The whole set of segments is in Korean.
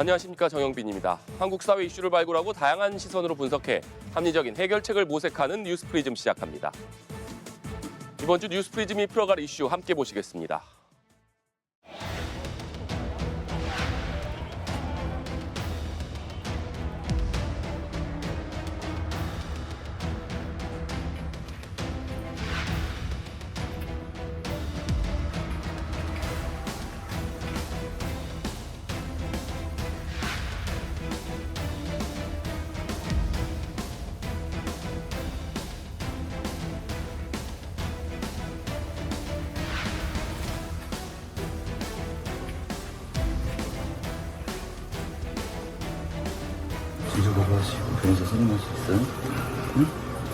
안녕하십니까, 정영빈입니다. 한국 사회 이슈를 발굴하고 다양한 시선으로 분석해 합리적인 해결책을 모색하는 뉴스프리즘 시작합니다. 이번 주 뉴스프리즘이 풀어갈 이슈 함께 보시겠습니다. 진짜 보고 하시고 변호사 선임할 수 있어요? 응?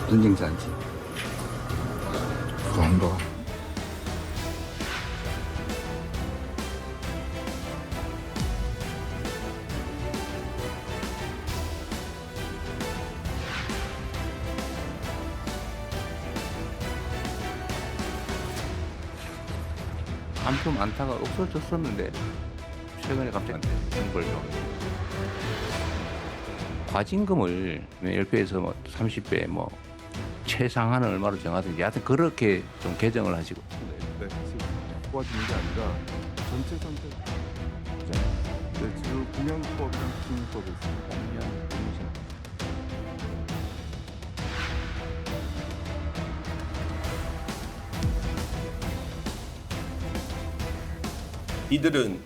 눈쟁지 않지? 그런가? 한품 안타가 없어졌었는데 최근에 갑자기 생벌로 과징금을 10배에서 뭐 30배 뭐 최상한은 얼마로 정하든지 하여튼 그렇게 좀 개정을 하시고. 네, 지금 도와주는 게 아니라 전체 선택. 네, 지금 공영법이랑 기능법이 있습니다. 이들은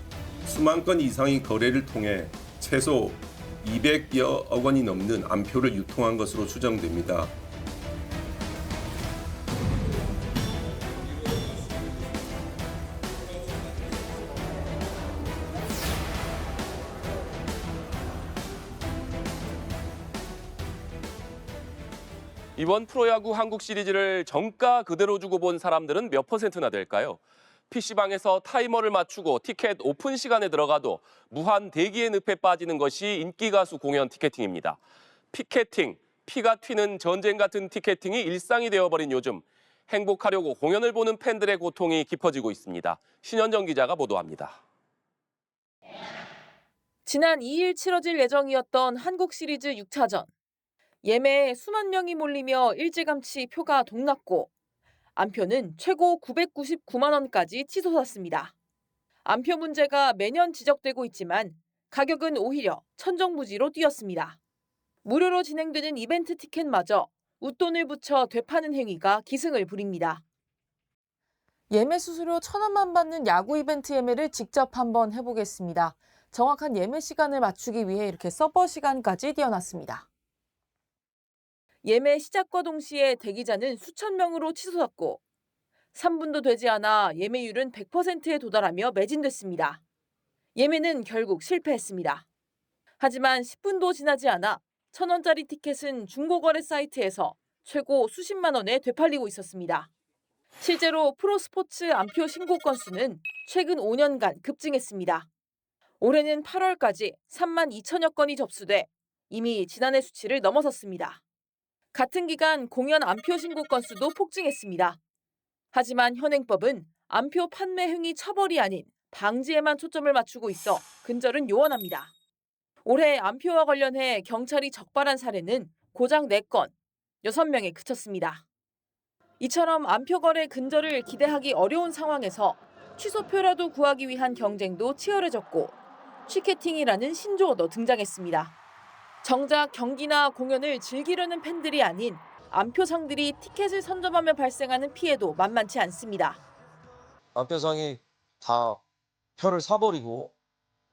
수만 건 이상의 거래를 통해 최소 200여 억 원이 넘는 암표를 유통한 것으로 추정됩니다. 이번 프로야구 한국 시리즈를 정가 그대로 주고 본 사람들은 몇 %나 될까요? PC방에서 타이머를 맞추고 티켓 오픈 시간에 들어가도 무한 대기의 늪에 빠지는 것이 인기 가수 공연 티켓팅입니다. 피켓팅, 피가 튀는 전쟁 같은 티켓팅이 일상이 되어버린 요즘, 행복하려고 공연을 보는 팬들의 고통이 깊어지고 있습니다. 신현정 기자가 보도합니다. 지난 2일 치러질 예정이었던 한국 시리즈 6차전. 예매에 수만 명이 몰리며 일찌감치 표가 동났고 암표는 최고 999만 원까지 치솟았습니다. 암표 문제가 매년 지적되고 있지만 가격은 오히려 천정부지로 뛰었습니다. 무료로 진행되는 이벤트 티켓마저 웃돈을 붙여 되파는 행위가 기승을 부립니다. 예매 수수료 1,000원만 받는 야구 이벤트 예매를 직접 한번 해보겠습니다. 정확한 예매 시간을 맞추기 위해 이렇게 서버 시간까지 띄워놨습니다. 예매 시작과 동시에 대기자는 수천 명으로 치솟았고 3분도 되지 않아 예매율은 100%에 도달하며 매진됐습니다. 예매는 결국 실패했습니다. 하지만 10분도 지나지 않아 1,000원짜리 티켓은 중고거래 사이트에서 최고 수십만 원에 되팔리고 있었습니다. 실제로 프로스포츠 암표 신고 건수는 최근 5년간 급증했습니다. 올해는 8월까지 3만 2천여 건이 접수돼 이미 지난해 수치를 넘어섰습니다. 같은 기간 공연 암표 신고 건수도 폭증했습니다. 하지만 현행법은 암표 판매 행위 처벌이 아닌 방지에만 초점을 맞추고 있어 근절은 요원합니다. 올해 암표와 관련해 경찰이 적발한 사례는 고작 4건, 6명에 그쳤습니다. 이처럼 암표 거래 근절을 기대하기 어려운 상황에서 취소표라도 구하기 위한 경쟁도 치열해졌고 취캐팅이라는 신조어도 등장했습니다. 정작 경기나 공연을 즐기려는 팬들이 아닌 암표상들이 티켓을 선점하며 발생하는 피해도 만만치 않습니다. 암표상이 다 표를 사버리고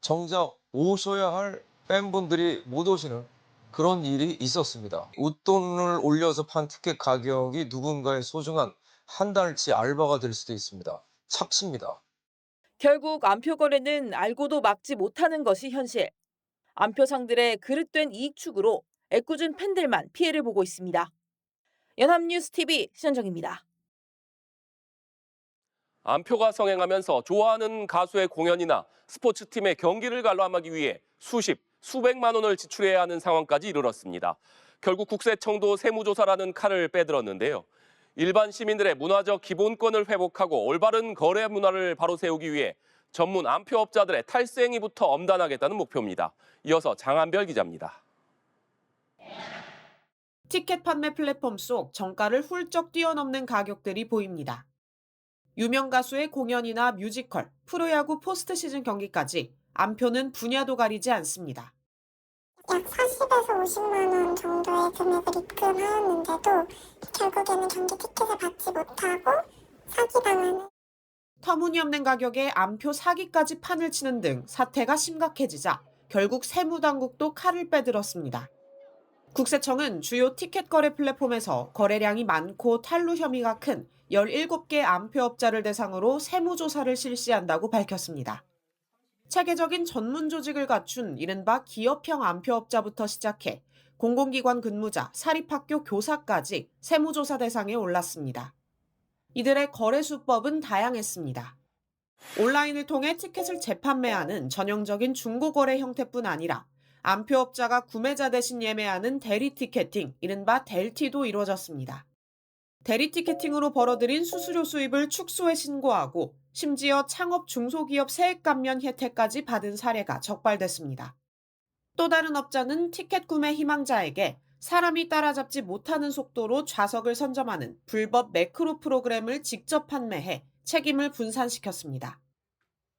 정작 오셔야 할 팬분들이 못 오시는 그런 일이 있었습니다. 웃돈을 올려서 판 티켓 가격이 누군가의 소중한 한 달치 알바가 될 수도 있습니다. 착시입니다. 결국 암표 거래는 알고도 막지 못하는 것이 현실. 암표상들의 그릇된 이익 추구로 애꿎은 팬들만 피해를 보고 있습니다. 연합뉴스TV 신현정입니다. 암표가 성행하면서 좋아하는 가수의 공연이나 스포츠팀의 경기를 관람하기 위해 수백만 원을 지출해야 하는 상황까지 이르렀습니다. 결국 국세청도 세무조사라는 칼을 빼들었는데요. 일반 시민들의 문화적 기본권을 회복하고 올바른 거래 문화를 바로 세우기 위해 전문 암표업자들의 탈세 행위부터 엄단하겠다는 목표입니다. 이어서 장한별 기자입니다. 티켓 판매 플랫폼 속 정가를 훌쩍 뛰어넘는 가격들이 보입니다. 유명 가수의 공연이나 뮤지컬, 프로야구 포스트 시즌 경기까지 암표는 분야도 가리지 않습니다. 약 40에서 50만 원 정도의 금액을 입금하였는데도 결국에는 경기 티켓을 받지 못하고 사기당하는. 터무니없는 가격에 암표 사기까지 판을 치는 등 사태가 심각해지자 결국 세무당국도 칼을 빼들었습니다. 국세청은 주요 티켓 거래 플랫폼에서 거래량이 많고 탈루 혐의가 큰 17개 암표업자를 대상으로 세무조사를 실시한다고 밝혔습니다. 체계적인 전문 조직을 갖춘 이른바 기업형 암표업자부터 시작해 공공기관 근무자, 사립학교 교사까지 세무조사 대상에 올랐습니다. 이들의 거래 수법은 다양했습니다. 온라인을 통해 티켓을 재판매하는 전형적인 중고거래 형태뿐 아니라 암표업자가 구매자 대신 예매하는 대리 티켓팅, 이른바 델티도 이루어졌습니다. 대리 티켓팅으로 벌어들인 수수료 수입을 축소해 신고하고 심지어 창업 중소기업 세액 감면 혜택까지 받은 사례가 적발됐습니다. 또 다른 업자는 티켓 구매 희망자에게 사람이 따라잡지 못하는 속도로 좌석을 선점하는 불법 매크로 프로그램을 직접 판매해 책임을 분산시켰습니다.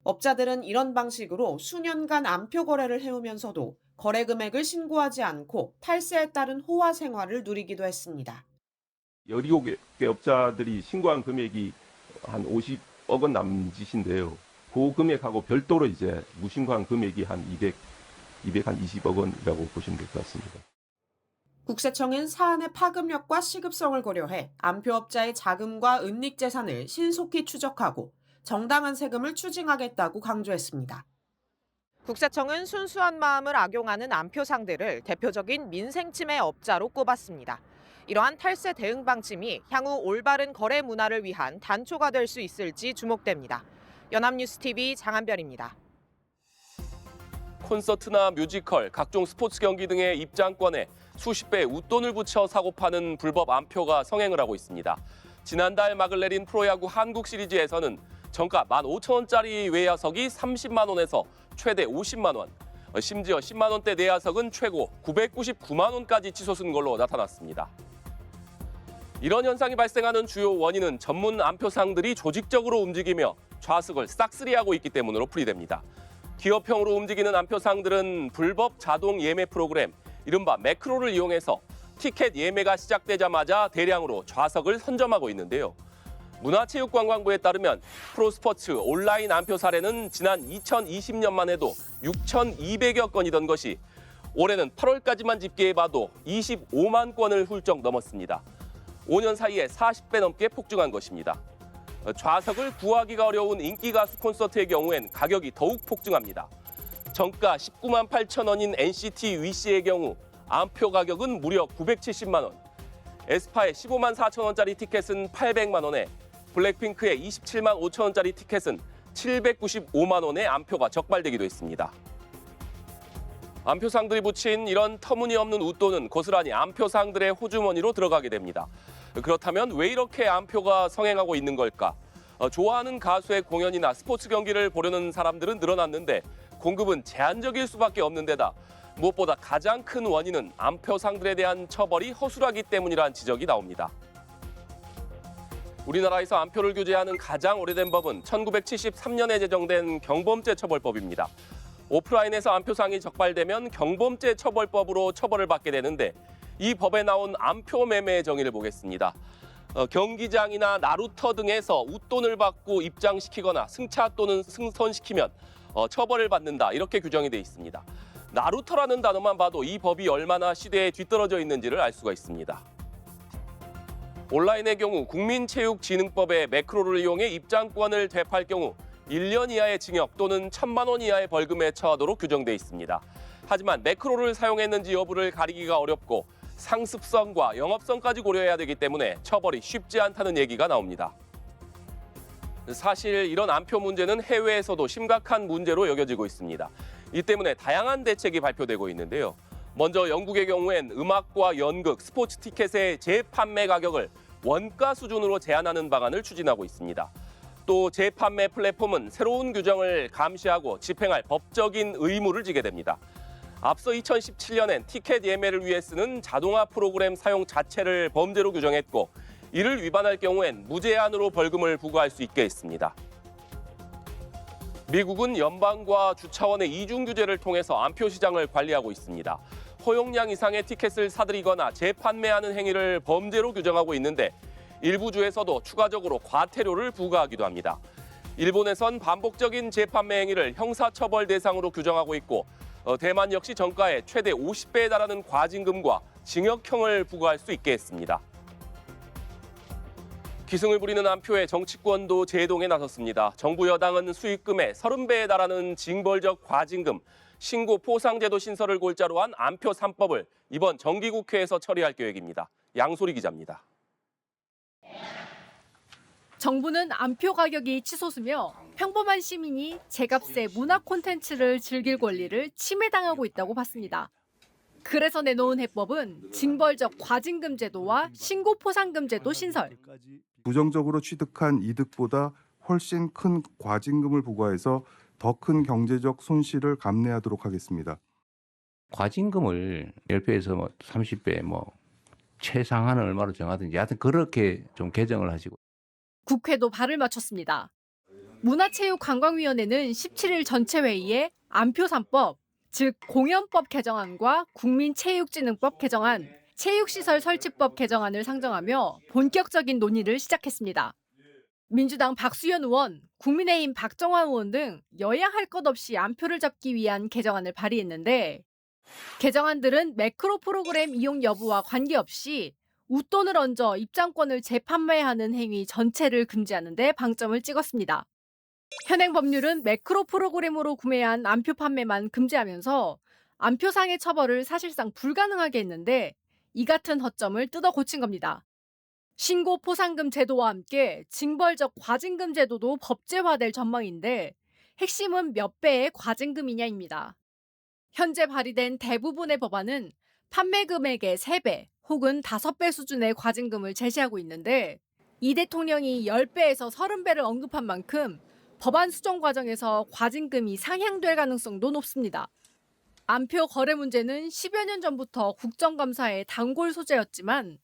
업자들은 이런 방식으로 수년간 암표 거래를 해오면서도 거래 금액을 신고하지 않고 탈세에 따른 호화 생활을 누리기도 했습니다. 17개 업자들이 신고한 금액이 한 50억 원 남짓인데요. 그 금액하고 별도로 이제 무신고한 금액이 한 220억 원이라고 보시면 될 것 같습니다. 국세청은 사안의 파급력과 시급성을 고려해 암표업자의 자금과 은닉 재산을 신속히 추적하고 정당한 세금을 추징하겠다고 강조했습니다. 국세청은 순수한 마음을 악용하는 암표상들을 대표적인 민생침해 업자로 꼽았습니다. 이러한 탈세 대응 방침이 향후 올바른 거래 문화를 위한 단초가 될 수 있을지 주목됩니다. 연합뉴스TV 장한별입니다. 콘서트나 뮤지컬, 각종 스포츠 경기 등의 입장권에 수십 배의 웃돈을 붙여 사고 파는 불법 암표가 성행을 하고 있습니다. 지난달 막을 내린 프로야구 한국 시리즈에서는 정가 15,000원짜리 외야석이 30만 원에서 최대 50만 원, 심지어 10만 원대 내야석은 최고 999만 원까지 치솟은 걸로 나타났습니다. 이런 현상이 발생하는 주요 원인은 전문 암표상들이 조직적으로 움직이며 좌석을 싹쓸이하고 있기 때문으로 풀이됩니다. 기업형으로 움직이는 암표상들은 불법 자동 예매 프로그램, 이른바 매크로를 이용해서 티켓 예매가 시작되자마자 대량으로 좌석을 선점하고 있는데요. 문화체육관광부에 따르면 프로스포츠 온라인 암표 사례는 지난 2020년만 해도 6,200여 건이던 것이 올해는 8월까지만 집계해봐도 25만 건을 훌쩍 넘었습니다. 5년 사이에 40배 넘게 폭증한 것입니다. 좌석을 구하기가 어려운 인기 가수 콘서트의 경우엔 가격이 더욱 폭증합니다. 정가 19만 8천 원인 NCT 위시의 경우 암표 가격은 무려 970만 원, 에스파의 15만 4천 원짜리 티켓은 800만 원에 블랙핑크의 27만 5천 원짜리 티켓은 795만 원의 암표가 적발되기도 했습니다. 암표상들이 붙인 이런 터무니없는 웃돈은 고스란히 암표상들의 호주머니로 들어가게 됩니다. 그렇다면 왜 이렇게 암표가 성행하고 있는 걸까? 좋아하는 가수의 공연이나 스포츠 경기를 보려는 사람들은 늘어났는데 공급은 제한적일 수밖에 없는 데다 무엇보다 가장 큰 원인은 암표상들에 대한 처벌이 허술하기 때문이라는 지적이 나옵니다. 우리나라에서 암표를 규제하는 가장 오래된 법은 1973년에 제정된 경범죄 처벌법입니다. 오프라인에서 암표상이 적발되면 경범죄 처벌법으로 처벌을 받게 되는데 이 법에 나온 암표 매매의 정의를 보겠습니다. 경기장이나 나루터 등에서 웃돈을 받고 입장시키거나 승차 또는 승선시키면 처벌을 받는다, 이렇게 규정이 돼 있습니다. 나루터라는 단어만 봐도 이 법이 얼마나 시대에 뒤떨어져 있는지를 알 수가 있습니다. 온라인의 경우 국민체육진흥법에 매크로를 이용해 입장권을 되팔 경우 1년 이하의 징역 또는 1,000만 원 이하의 벌금에 처하도록 규정돼 있습니다. 하지만 매크로를 사용했는지 여부를 가리기가 어렵고 상습성과 영업성까지 고려해야 되기 때문에 처벌이 쉽지 않다는 얘기가 나옵니다. 사실 이런 암표 문제는 해외에서도 심각한 문제로 여겨지고 있습니다. 이 때문에 다양한 대책이 발표되고 있는데요. 먼저 영국의 경우엔 음악과 연극, 스포츠 티켓의 재판매 가격을 원가 수준으로 제한하는 방안을 추진하고 있습니다. 또 재판매 플랫폼은 새로운 규정을 감시하고 집행할 법적인 의무를 지게 됩니다. 앞서 2017년엔 티켓 예매를 위해 쓰는 자동화 프로그램 사용 자체를 범죄로 규정했고 이를 위반할 경우엔 무제한으로 벌금을 부과할 수 있게 했습니다. 미국은 연방과 주차원의 이중 규제를 통해서 암표 시장을 관리하고 있습니다. 허용량 이상의 티켓을 사들이거나 재판매하는 행위를 범죄로 규정하고 있는데 일부 주에서도 추가적으로 과태료를 부과하기도 합니다. 일본에선 반복적인 재판매 행위를 형사처벌 대상으로 규정하고 있고 대만 역시 정가의 최대 50배에 달하는 과징금과 징역형을 부과할 수 있게 했습니다. 기승을 부리는 암표에 정치권도 제동에 나섰습니다. 정부 여당은 수익금의 30배에 달하는 징벌적 과징금, 신고 포상제도 신설을 골자로 한 암표 3법을 이번 정기국회에서 처리할 계획입니다. 양소리 기자입니다. 정부는 암표 가격이 치솟으며 평범한 시민이 제값에 문화 콘텐츠를 즐길 권리를 침해당하고 있다고 봤습니다. 그래서 내놓은 해법은 징벌적 과징금 제도와 신고 포상금 제도 신설. 부정적으로 취득한 이득보다 훨씬 큰 과징금을 부과해서 더 큰 경제적 손실을 감내하도록 하겠습니다. 과징금을 10배에서 30배 최상한은 얼마로 정하든지 하여튼 그렇게 좀 개정을 하시고. 국회도 발을 맞췄습니다. 문화체육관광위원회는 17일 전체 회의에 암표 3법, 즉 공연법 개정안과 국민체육진흥법 개정안, 체육시설 설치법 개정안을 상정하며 본격적인 논의를 시작했습니다. 민주당 박수현 의원, 국민의힘 박정환 의원 등 여야 할 것 없이 암표를 잡기 위한 개정안을 발의했는데 개정안들은 매크로 프로그램 이용 여부와 관계없이 웃돈을 얹어 입장권을 재판매하는 행위 전체를 금지하는 데 방점을 찍었습니다. 현행 법률은 매크로 프로그램으로 구매한 암표 판매만 금지하면서 암표상의 처벌을 사실상 불가능하게 했는데 이 같은 허점을 뜯어 고친 겁니다. 신고 포상금 제도와 함께 징벌적 과징금 제도도 법제화될 전망인데 핵심은 몇 배의 과징금이냐입니다. 현재 발의된 대부분의 법안은 판매 금액의 3배 혹은 5배 수준의 과징금을 제시하고 있는데 이 대통령이 10배에서 30배를 언급한 만큼 법안 수정 과정에서 과징금이 상향될 가능성도 높습니다. 암표 거래 문제는 10여 년 전부터 국정감사의 단골 소재였지만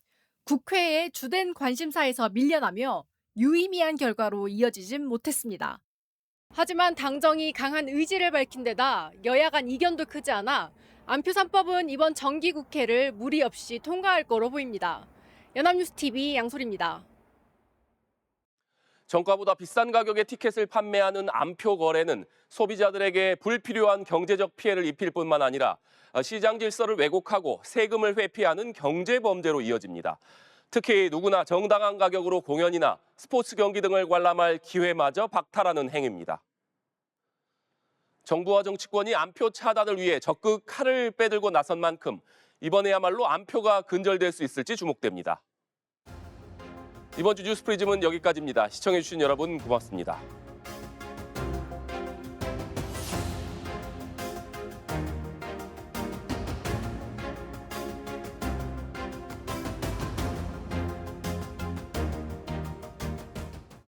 국회의 주된 관심사에서 밀려나며 유의미한 결과로 이어지진 못했습니다. 하지만 당정이 강한 의지를 밝힌 데다 여야 간 이견도 크지 않아 암표 3법은 이번 정기국회를 무리 없이 통과할 거로 보입니다. 연합뉴스TV 양소리입니다. 정가보다 비싼 가격의 티켓을 판매하는 암표 거래는 소비자들에게 불필요한 경제적 피해를 입힐 뿐만 아니라 시장 질서를 왜곡하고 세금을 회피하는 경제 범죄로 이어집니다. 특히 누구나 정당한 가격으로 공연이나 스포츠 경기 등을 관람할 기회마저 박탈하는 행위입니다. 정부와 정치권이 암표 차단을 위해 적극 칼을 빼들고 나선 만큼 이번에야말로 암표가 근절될 수 있을지 주목됩니다. 이번 주 뉴스프리즘은 여기까지입니다. 시청해주신 여러분 고맙습니다.